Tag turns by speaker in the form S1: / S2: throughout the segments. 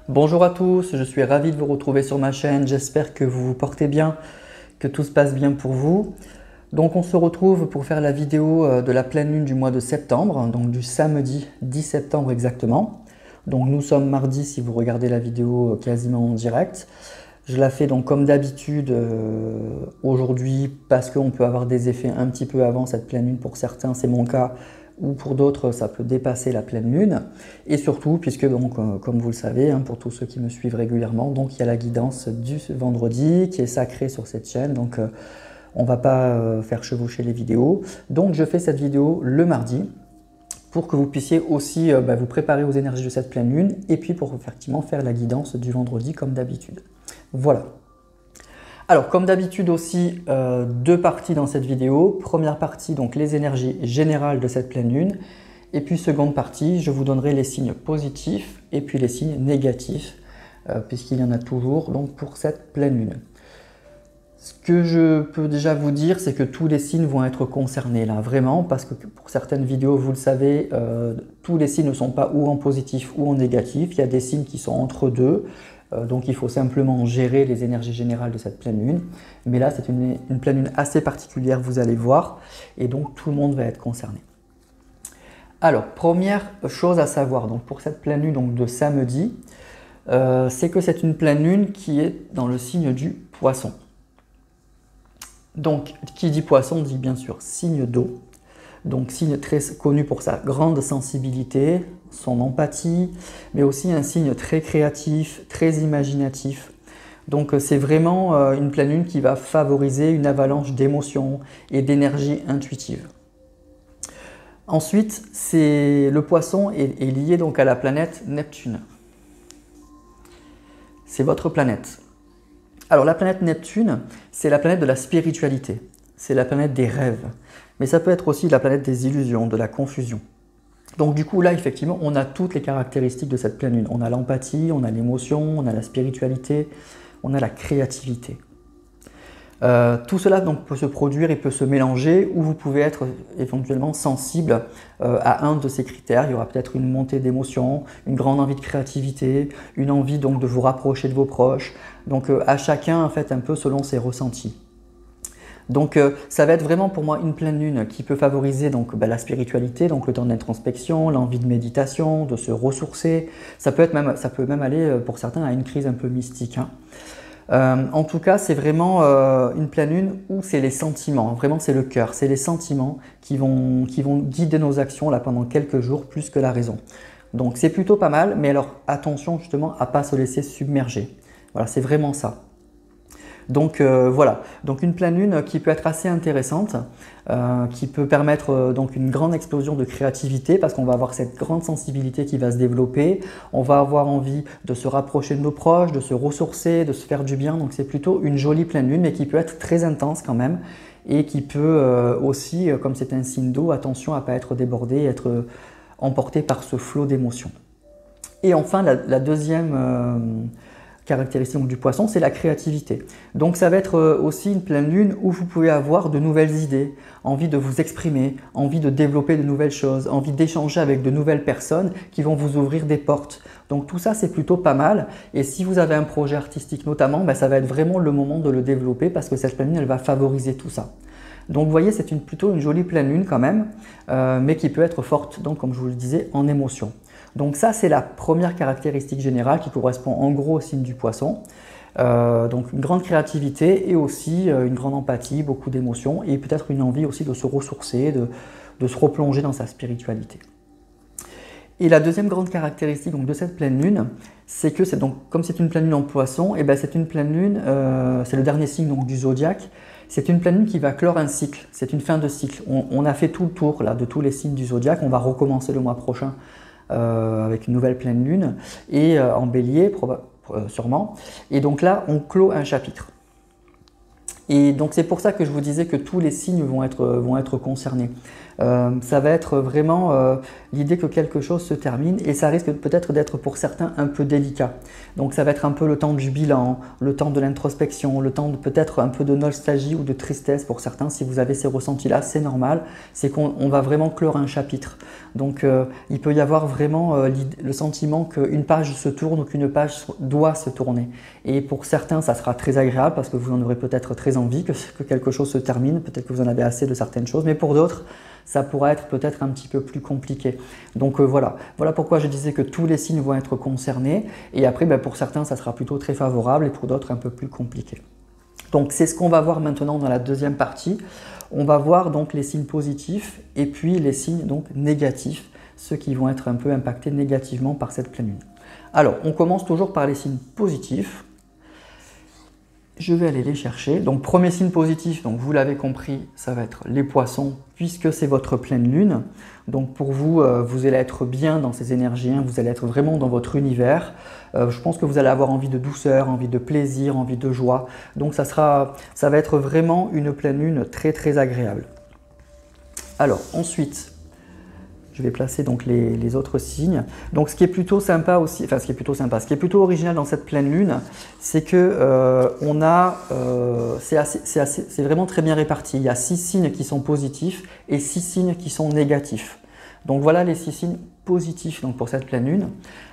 S1: Bonjour à tous, je suis ravi de vous retrouver sur ma chaîne, j'espère que vous vous portez bien, que tout se passe bien pour vous. Donc on se retrouve pour faire la vidéo de la pleine lune du mois de septembre, donc du samedi 10 septembre exactement. Donc nous sommes mardi si vous regardez la vidéo quasiment en direct. Je la fais donc comme d'habitude aujourd'hui parce qu'on peut avoir des effets un petit peu avant cette pleine lune, pour certains c'est mon cas, ou pour d'autres ça peut dépasser la pleine lune, et surtout puisque donc, comme vous le savez, pour tous ceux qui me suivent régulièrement, donc il y a la guidance du vendredi qui est sacrée sur cette chaîne, donc on ne va pas faire chevaucher les vidéos, donc je fais cette vidéo le mardi pour que vous puissiez aussi vous préparer aux énergies de cette pleine lune, et puis pour effectivement faire la guidance du vendredi comme d'habitude. Voilà. Alors, comme d'habitude aussi, deux parties dans cette vidéo. Première partie, donc les énergies générales de cette pleine lune. Et puis seconde partie, je vous donnerai les signes positifs et puis les signes négatifs, puisqu'il y en a toujours donc, pour cette pleine lune. Ce que je peux déjà vous dire, c'est que tous les signes vont être concernés là, vraiment, parce que pour certaines vidéos, vous le savez, tous les signes ne sont pas ou en positif ou en négatif. Il y a des signes qui sont entre deux. Donc il faut simplement gérer les énergies générales de cette pleine lune. Mais là, c'est une pleine lune assez particulière, vous allez voir, et donc tout le monde va être concerné. Alors, première chose à savoir donc pour cette pleine lune donc, de samedi, c'est que c'est une pleine lune qui est dans le signe du Poisson. Donc, qui dit Poisson dit bien sûr signe d'eau. Donc signe très connu pour sa grande sensibilité, son empathie, mais aussi un signe très créatif, très imaginatif. Donc c'est vraiment une pleine lune qui va favoriser une avalanche d'émotions et d'énergie intuitive. Ensuite, le Poisson est lié donc à la planète Neptune. C'est votre planète. Alors la planète Neptune, c'est la planète de la spiritualité, c'est la planète des rêves. Mais ça peut être aussi la planète des illusions, de la confusion. Donc du coup là, effectivement, on a toutes les caractéristiques de cette pleine lune. On a l'empathie, on a l'émotion, on a la spiritualité, on a la créativité. Tout cela donc, peut se produire et peut se mélanger, ou vous pouvez être éventuellement sensible à un de ces critères. Il y aura peut-être une montée d'émotion, une grande envie de créativité, une envie donc de vous rapprocher de vos proches. Donc à chacun, en fait, un peu selon ses ressentis. Donc ça va être vraiment pour moi une pleine lune qui peut favoriser donc, la spiritualité, donc le temps d'introspection, l'envie de méditation, de se ressourcer. Ça peut même aller pour certains à une crise un peu mystique. En tout cas, c'est vraiment une pleine lune où c'est les sentiments, vraiment c'est le cœur, c'est les sentiments qui vont guider nos actions là, pendant quelques jours plus que la raison. Donc c'est plutôt pas mal, mais alors attention justement à ne pas se laisser submerger. Voilà, c'est vraiment ça. Donc voilà, donc une pleine lune qui peut être assez intéressante, qui peut permettre donc une grande explosion de créativité parce qu'on va avoir cette grande sensibilité qui va se développer, on va avoir envie de se rapprocher de nos proches, de se ressourcer, de se faire du bien, donc c'est plutôt une jolie pleine lune mais qui peut être très intense quand même et qui peut aussi, comme c'est un signe d'eau, attention à ne pas être débordé, être emporté par ce flot d'émotions. Et enfin la deuxième caractéristique du Poisson, c'est la créativité. Donc ça va être aussi une pleine lune où vous pouvez avoir de nouvelles idées, envie de vous exprimer, envie de développer de nouvelles choses, envie d'échanger avec de nouvelles personnes qui vont vous ouvrir des portes. Donc tout ça, c'est plutôt pas mal. Et si vous avez un projet artistique notamment, ça va être vraiment le moment de le développer parce que cette pleine lune, elle va favoriser tout ça. Donc vous voyez, c'est plutôt une jolie pleine lune quand même, mais qui peut être forte, donc, comme je vous le disais, en émotion. Donc ça, c'est la première caractéristique générale qui correspond en gros au signe du Poisson. Donc une grande créativité et aussi une grande empathie, beaucoup d'émotions et peut-être une envie aussi de se ressourcer, de se replonger dans sa spiritualité. Et la deuxième grande caractéristique donc, de cette pleine lune, c'est que comme c'est une pleine lune en Poisson, c'est une pleine lune, c'est le dernier signe donc, du zodiaque. C'est une pleine lune qui va clore un cycle, c'est une fin de cycle. On a fait tout le tour là, de tous les signes du zodiaque, on va recommencer le mois prochain avec une nouvelle pleine lune et en bélier sûrement. Et donc là, on clôt un chapitre. Et donc c'est pour ça que je vous disais que tous les signes vont être concernés. Ça va être vraiment l'idée que quelque chose se termine et ça risque peut-être d'être pour certains un peu délicat. Donc ça va être un peu le temps du bilan, le temps de l'introspection, le temps de peut-être un peu de nostalgie ou de tristesse pour certains. Si vous avez ces ressentis-là, c'est normal, c'est qu'on va vraiment clore un chapitre. Donc il peut y avoir vraiment le sentiment qu'une page se tourne ou qu'une page doit se tourner. Et pour certains, ça sera très agréable parce que vous en aurez peut-être très envie que quelque chose se termine, peut-être que vous en avez assez de certaines choses, mais pour d'autres, ça pourra être peut-être un petit peu plus compliqué. Donc voilà pourquoi je disais que tous les signes vont être concernés. Et après, pour certains, ça sera plutôt très favorable et pour d'autres, un peu plus compliqué. Donc c'est ce qu'on va voir maintenant dans la deuxième partie. On va voir donc les signes positifs et puis les signes donc négatifs, ceux qui vont être un peu impactés négativement par cette pleine lune. Alors, on commence toujours par les signes positifs. Je vais aller les chercher. Donc, premier signe positif, donc vous l'avez compris, ça va être les poissons, puisque c'est votre pleine lune. Donc, pour vous, vous allez être bien dans ces énergies, vous allez être vraiment dans votre univers. Je pense que vous allez avoir envie de douceur, envie de plaisir, envie de joie. Donc, ça va être vraiment une pleine lune très, très agréable. Alors, ensuite, je vais placer donc les autres signes. Donc ce qui est plutôt sympa aussi, enfin ce qui est plutôt original dans cette pleine lune, c'est que c'est vraiment très bien réparti. Il y a 6 signes qui sont positifs et 6 signes qui sont négatifs. Donc voilà les 6 signes positifs donc, pour cette pleine lune.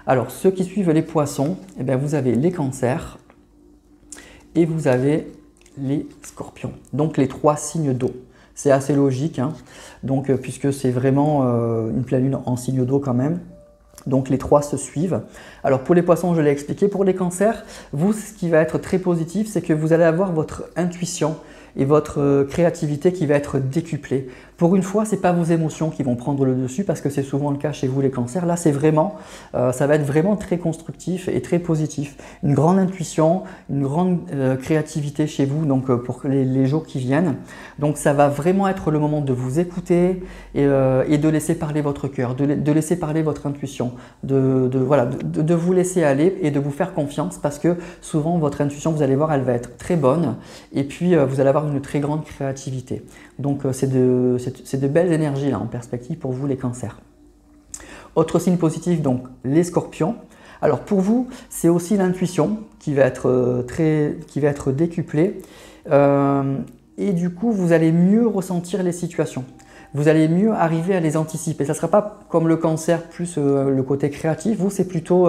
S1: Alors ceux qui suivent les poissons, eh bien, vous avez les cancers et vous avez les scorpions. Donc les 3 signes d'eau. C'est assez logique, donc, puisque c'est vraiment une pleine lune en signe d'eau quand même. Donc les 3 se suivent. Alors pour les poissons, je l'ai expliqué. Pour les cancers, vous, ce qui va être très positif, c'est que vous allez avoir votre intuition et votre créativité qui va être décuplée. Pour une fois, ce n'est pas vos émotions qui vont prendre le dessus parce que c'est souvent le cas chez vous les cancers. Là, c'est vraiment, ça va être vraiment très constructif et très positif. Une grande intuition, une grande créativité chez vous donc, pour les jours qui viennent. Donc ça va vraiment être le moment de vous écouter et de laisser parler votre cœur, de laisser parler votre intuition, de vous laisser aller et de vous faire confiance parce que souvent votre intuition, vous allez voir, elle va être très bonne et puis vous allez avoir une très grande créativité. Donc c'est de belles énergies là, en perspective pour vous les cancers. Autre signe positif, donc les scorpions. Alors pour vous, c'est aussi l'intuition qui va être décuplée et du coup vous allez mieux ressentir les situations. Vous allez mieux arriver à les anticiper. Ça ne sera pas comme le cancer plus le côté créatif. Vous, c'est plutôt,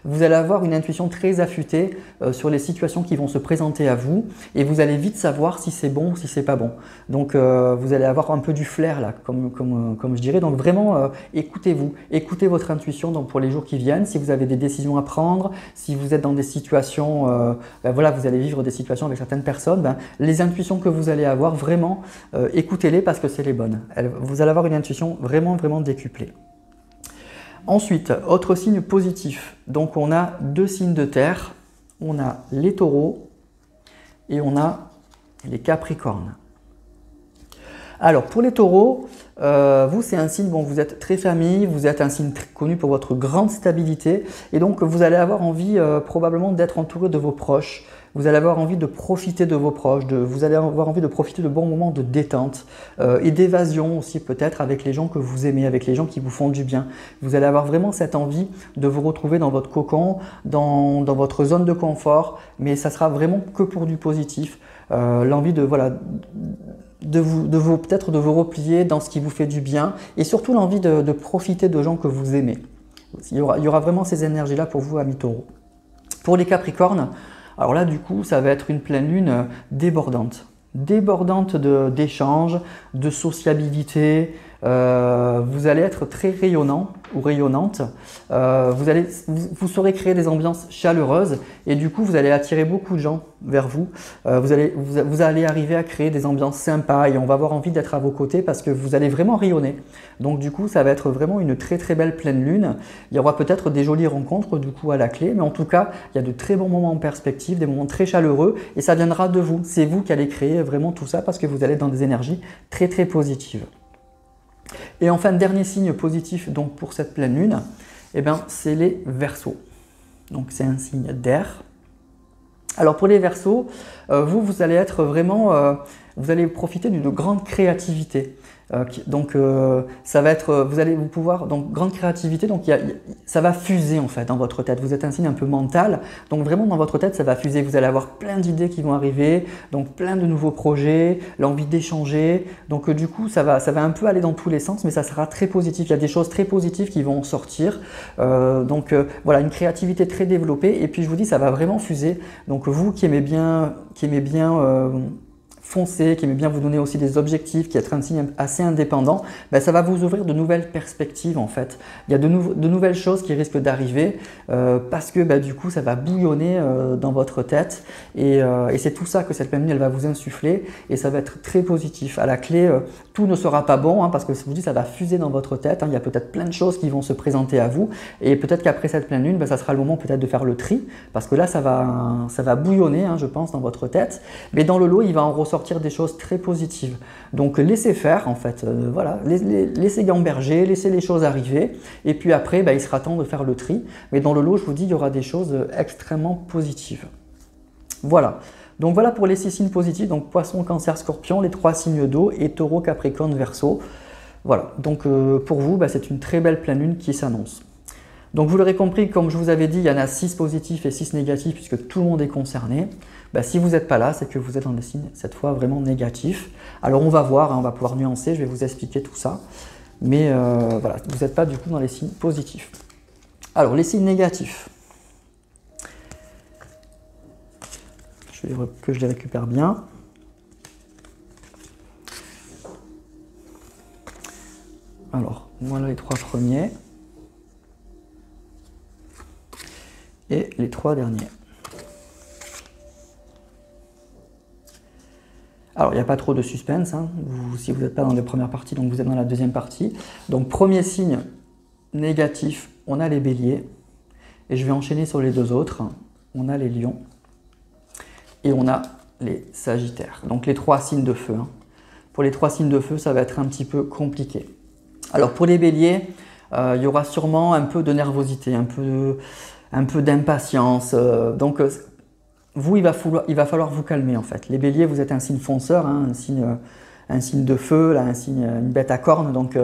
S1: vous allez avoir une intuition très affûtée sur les situations qui vont se présenter à vous et vous allez vite savoir si c'est bon ou si c'est pas bon. Donc, vous allez avoir un peu du flair là, comme je dirais. Donc, vraiment, écoutez-vous, écoutez votre intuition donc, pour les jours qui viennent. Si vous avez des décisions à prendre, si vous êtes dans des situations, voilà, vous allez vivre des situations avec certaines personnes, les intuitions que vous allez avoir, vraiment, écoutez-les parce que c'est les bonnes. Vous allez avoir une intuition vraiment, vraiment décuplée. Ensuite, autre signe positif. Donc, on a 2 signes de terre. On a les taureaux et on a les capricornes. Alors, pour les taureaux, vous, c'est un signe, bon, vous êtes très famille, vous êtes un signe très connu pour votre grande stabilité et donc vous allez avoir envie probablement d'être entouré de vos proches. Vous allez avoir envie de profiter de vos proches, vous allez avoir envie de profiter de bons moments de détente et d'évasion aussi peut-être avec les gens que vous aimez, avec les gens qui vous font du bien. Vous allez avoir vraiment cette envie de vous retrouver dans votre cocon, dans votre zone de confort, mais ça sera vraiment que pour du positif. L'envie de, voilà, peut-être de vous replier dans ce qui vous fait du bien et surtout l'envie de profiter de gens que vous aimez. Il y aura vraiment ces énergies-là pour vous, amis taureaux. Pour les capricornes, alors là, du coup, ça va être une pleine lune débordante. Débordante d'échanges, de sociabilité. Vous allez être très rayonnant ou rayonnante. Vous saurez créer des ambiances chaleureuses et du coup, vous allez attirer beaucoup de gens vers vous. Vous allez arriver à créer des ambiances sympas et on va avoir envie d'être à vos côtés parce que vous allez vraiment rayonner. Donc du coup, ça va être vraiment une très très belle pleine lune. Il y aura peut-être des jolies rencontres du coup à la clé, mais en tout cas, il y a de très bons moments en perspective, des moments très chaleureux et ça viendra de vous. C'est vous qui allez créer vraiment tout ça parce que vous allez être dans des énergies très très positives. Et enfin, dernier signe positif donc pour cette pleine lune, eh ben, c'est les Verseaux. Donc c'est un signe d'air. Alors pour les Verseaux, vous allez être vraiment, vous allez profiter d'une grande créativité. Donc ça va être, vous allez vous pouvoir, donc grande créativité, donc ça va fuser en fait dans votre tête. Vous êtes un signe un peu mental, donc vraiment dans votre tête ça va fuser. Vous allez avoir plein d'idées qui vont arriver, donc plein de nouveaux projets, l'envie d'échanger. Donc du coup ça va un peu aller dans tous les sens, mais ça sera très positif. Il y a des choses très positives qui vont sortir. Voilà, une créativité très développée. Et puis je vous dis, ça va vraiment fuser. Donc vous qui aimez bien foncez, qui aimez bien vous donner aussi des objectifs, qui êtes un signe assez indépendant, ben ça va vous ouvrir de nouvelles perspectives en fait. Il y a de nouvelles choses qui risquent d'arriver parce que ben, du coup ça va bouillonner dans votre tête et c'est tout ça que cette pleine lune elle va vous insuffler et ça va être très positif. À la clé, tout ne sera pas bon parce que je vous dis ça va fuser dans votre tête, il y a peut-être plein de choses qui vont se présenter à vous et peut-être qu'après cette pleine lune, ben, ça sera le moment peut-être de faire le tri parce que là ça va bouillonner je pense dans votre tête, mais dans le lot il va en ressortir des choses très positives. Donc laissez faire en fait, voilà, laissez gamberger, laissez les choses arriver et puis après il sera temps de faire le tri. Mais dans le lot, je vous dis, il y aura des choses extrêmement positives. Voilà. Donc voilà pour les 6 signes positifs, donc Poisson, Cancer, Scorpion, les 3 signes d'eau et Taureau, Capricorne, Verseau. Voilà, donc pour vous, c'est une très belle pleine lune qui s'annonce. Donc vous l'aurez compris, comme je vous avais dit, il y en a 6 positifs et 6 négatifs puisque tout le monde est concerné. Si vous n'êtes pas là, c'est que vous êtes dans des signes, cette fois, vraiment négatifs. Alors on va voir, on va pouvoir nuancer, je vais vous expliquer tout ça. Mais voilà, vous n'êtes pas du coup dans les signes positifs. Alors les signes négatifs. Que je les récupère bien. Alors, voilà les 3 premiers. Et les 3 derniers. Alors, il n'y a pas trop de suspense, si vous n'êtes pas dans les premières parties, donc vous êtes dans la deuxième partie. Donc, premier signe négatif, on a les béliers. Et je vais enchaîner sur les 2 autres. On a les lions. Et on a les sagittaires. Donc, les 3 signes de feu. Pour les 3 signes de feu, ça va être un petit peu compliqué. Alors, pour les béliers, il y aura sûrement un peu de nervosité, un peu d'impatience. Vous, il va falloir vous calmer en fait. Les béliers, vous êtes un signe fonceur, un signe de feu, là, une bête à cornes, donc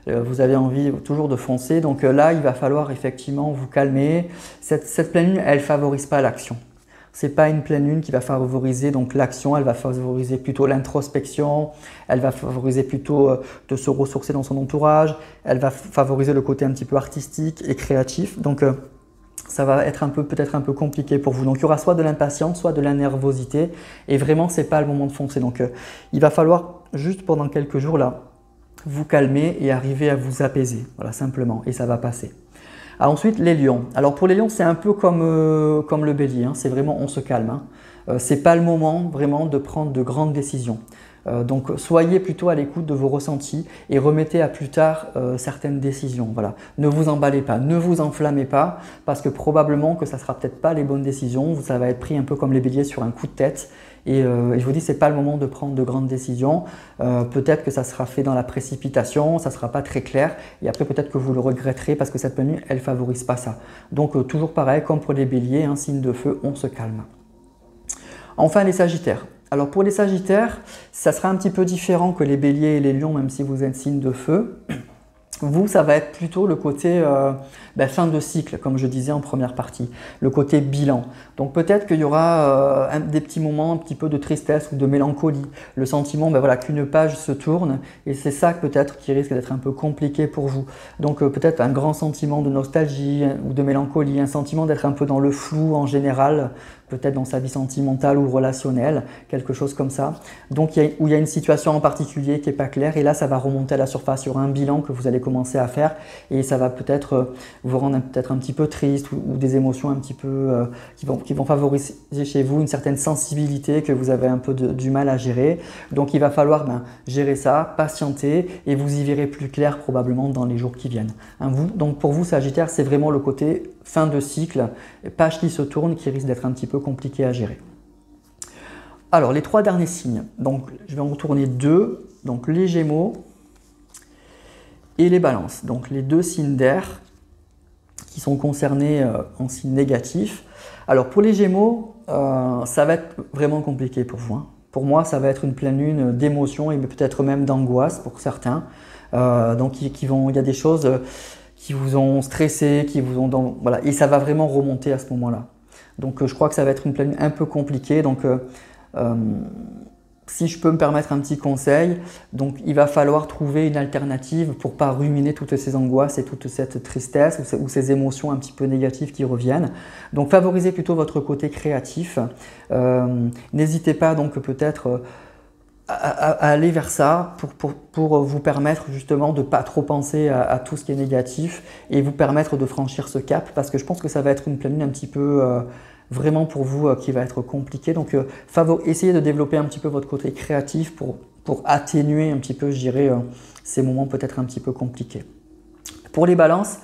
S1: vous avez envie toujours de foncer. Donc là, il va falloir effectivement vous calmer. Cette pleine lune, elle ne favorise pas l'action. Ce n'est pas une pleine lune qui va favoriser donc l'action, elle va favoriser plutôt l'introspection, elle va favoriser plutôt de se ressourcer dans son entourage, elle va favoriser le côté un petit peu artistique et créatif. Donc ça va être peut-être un peu compliqué pour vous. Donc il y aura soit de l'impatience, soit de la nervosité. Et vraiment, ce n'est pas le moment de foncer. Donc il va falloir juste pendant quelques jours là, vous calmer et arriver à vous apaiser. Voilà, simplement. Et ça va passer. Ensuite, les lions. Alors pour les lions, c'est un peu comme le bélier. C'est vraiment, on se calme. Ce n'est pas le moment vraiment de prendre de grandes décisions. Donc soyez plutôt à l'écoute de vos ressentis et remettez à plus tard certaines décisions. Voilà. Ne vous emballez pas, ne vous enflammez pas parce que probablement que ça ne sera peut-être pas les bonnes décisions. Ça va être pris un peu comme les béliers sur un coup de tête. Et je vous dis, ce n'est pas le moment de prendre de grandes décisions. Peut-être que ça sera fait dans la précipitation, ça ne sera pas très clair. Et après, peut-être que vous le regretterez parce que cette pleine lune, elle ne favorise pas ça. Donc toujours pareil, comme pour les béliers, un signe de feu, on se calme. Enfin, les sagittaires. Alors pour les sagittaires, ça sera un petit peu différent que les béliers et les lions, même si vous êtes signe de feu. Vous, ça va être plutôt le côté fin de cycle, comme je disais en première partie, le côté bilan. Donc peut-être qu'il y aura des petits moments un petit peu de tristesse ou de mélancolie, le sentiment qu'une page se tourne et c'est ça peut-être qui risque d'être un peu compliqué pour vous. Donc peut-être un grand sentiment de nostalgie ou de mélancolie, un sentiment d'être un peu dans le flou en général, peut-être dans sa vie sentimentale ou relationnelle, quelque chose comme ça. Donc où il y a une situation en particulier qui n'est pas claire et là ça va remonter à la surface sur un bilan que vous allez commencer à faire et ça va peut-être vous rendre peut-être un petit peu triste ou des émotions un petit peu qui vont favoriser chez vous une certaine sensibilité que vous avez un peu du mal à gérer. Donc il va falloir gérer ça, patienter et vous y verrez plus clair probablement dans les jours qui viennent. Donc pour vous Sagittaire, c'est vraiment le côté fin de cycle, page qui se tourne qui risque d'être un petit peu compliqué à gérer. Alors les 3 derniers signes, donc je vais en retourner 2, donc les Gémeaux et les Balances, donc les 2 signes d'air. qui sont concernés en signe négatif. Alors pour les Gémeaux, ça va être vraiment compliqué pour vous, hein. Pour moi, ça va être une pleine lune d'émotions et peut-être même d'angoisse pour certains. Donc il y a des choses qui vous ont stressé, qui vous ont... voilà, et ça va vraiment remonter à ce moment-là. Donc je crois que ça va être une pleine lune un peu compliquée. Donc si je peux me permettre un petit conseil, donc il va falloir trouver une alternative pour ne pas ruminer toutes ces angoisses et toute cette tristesse ou ces émotions un petit peu négatives qui reviennent. Donc favorisez plutôt votre côté créatif. N'hésitez pas donc peut-être à aller vers ça pour vous permettre justement de ne pas trop penser à tout ce qui est négatif et vous permettre de franchir ce cap, parce que je pense que ça va être une pleine lune un petit peu... vraiment pour vous qui va être compliqué. Donc essayez de développer un petit peu votre côté créatif pour atténuer un petit peu, je dirais, ces moments peut-être un petit peu compliqués. Pour les balances,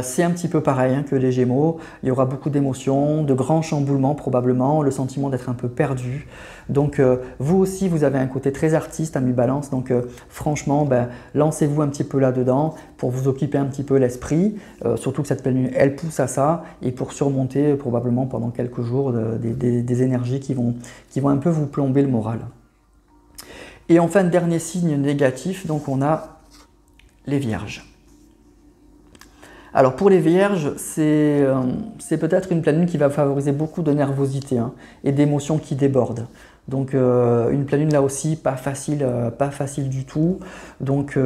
S1: c'est un petit peu pareil hein, que les Gémeaux. Il y aura beaucoup d'émotions, de grands chamboulements probablement, le sentiment d'être un peu perdu. Donc vous aussi, vous avez un côté très artiste à mi-balance. Donc franchement, lancez-vous un petit peu là-dedans pour vous occuper un petit peu l'esprit. Surtout que cette pleine lune, elle pousse à ça. Et pour surmonter probablement pendant quelques jours des énergies qui vont un peu vous plomber le moral. Et enfin, dernier signe négatif, donc on a les Vierges. Alors pour les Vierges, c'est peut-être une pleine lune qui va favoriser beaucoup de nervosité hein, et d'émotions qui débordent. Donc une pleine lune là aussi pas facile du tout. Donc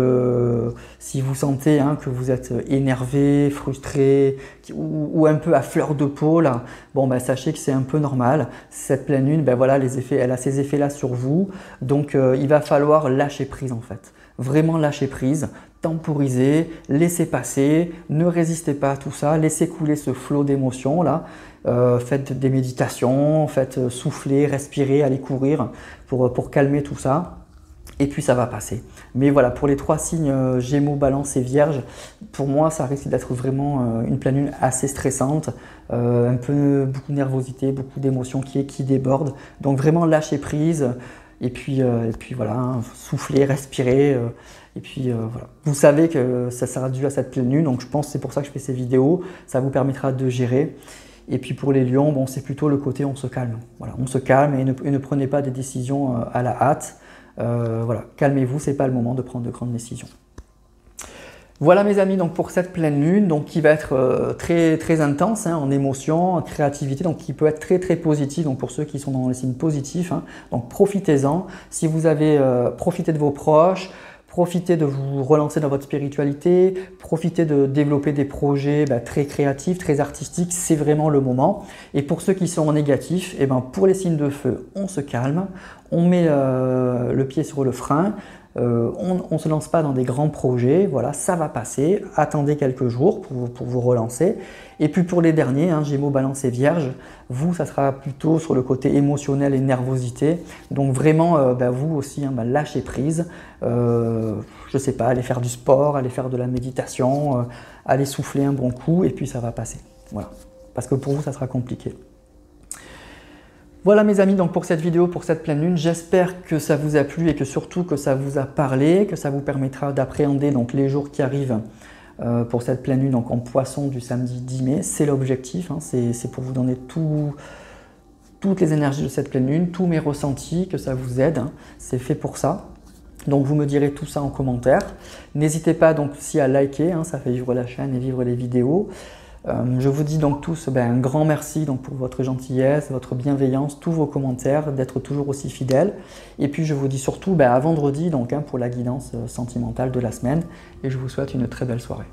S1: si vous sentez hein, que vous êtes énervé, frustré ou un peu à fleur de peau là, bon sachez que c'est un peu normal. Cette pleine lune, voilà, elle a ces effets là sur vous. Donc il va falloir lâcher prise en fait. Vraiment lâcher prise, temporiser, laisser passer, ne résistez pas à tout ça, laissez couler ce flot d'émotions là. Faites des méditations, faites souffler, respirer, aller courir pour calmer tout ça. Et puis ça va passer. Mais voilà, pour les trois signes Gémeaux, Balance et Vierge, pour moi ça risque d'être vraiment une pleine lune assez stressante, beaucoup de nervosité, beaucoup d'émotions qui débordent. Donc vraiment lâcher prise. Et puis voilà, hein, souffler, respirer, et puis voilà. Vous savez que ça sera dû à cette pleine lune, donc je pense que c'est pour ça que je fais ces vidéos, ça vous permettra de gérer. Et puis pour les lions, bon, c'est plutôt le côté on se calme. Voilà, on se calme et ne prenez pas des décisions à la hâte. Voilà, calmez-vous, c'est pas le moment de prendre de grandes décisions. Voilà mes amis, donc pour cette pleine lune, donc qui va être très, très intense hein, en émotion, en créativité, donc qui peut être très très positive, donc pour ceux qui sont dans les signes positifs, hein, donc profitez-en. Si vous avez profité de vos proches, profitez de vous relancer dans votre spiritualité, profitez de développer des projets très créatifs, très artistiques, c'est vraiment le moment. Et pour ceux qui sont en négatif, pour les signes de feu, on se calme, on met le pied sur le frein, on ne se lance pas dans des grands projets, voilà, ça va passer, attendez quelques jours pour vous relancer. Et puis pour les derniers, hein, Gémeaux, Balance et Vierge, vous, ça sera plutôt sur le côté émotionnel et nervosité. Donc vraiment, vous aussi, hein, lâchez prise. Je sais pas, allez faire du sport, allez faire de la méditation, allez souffler un bon coup et puis ça va passer. Voilà, parce que pour vous, ça sera compliqué. Voilà mes amis, donc pour cette vidéo, pour cette pleine lune, j'espère que ça vous a plu et que surtout que ça vous a parlé, que ça vous permettra d'appréhender donc les jours qui arrivent pour cette pleine lune donc en Poisson du samedi 10 mai. C'est l'objectif, hein, c'est pour vous donner toutes les énergies de cette pleine lune, tous mes ressentis, que ça vous aide, hein, c'est fait pour ça. Donc vous me direz tout ça en commentaire. N'hésitez pas donc aussi à liker, hein, ça fait vivre la chaîne et vivre les vidéos. Je vous dis donc tous un grand merci donc, pour votre gentillesse, votre bienveillance, tous vos commentaires, d'être toujours aussi fidèles. Et puis je vous dis surtout à vendredi donc, hein, pour la guidance sentimentale de la semaine. Et je vous souhaite une très belle soirée.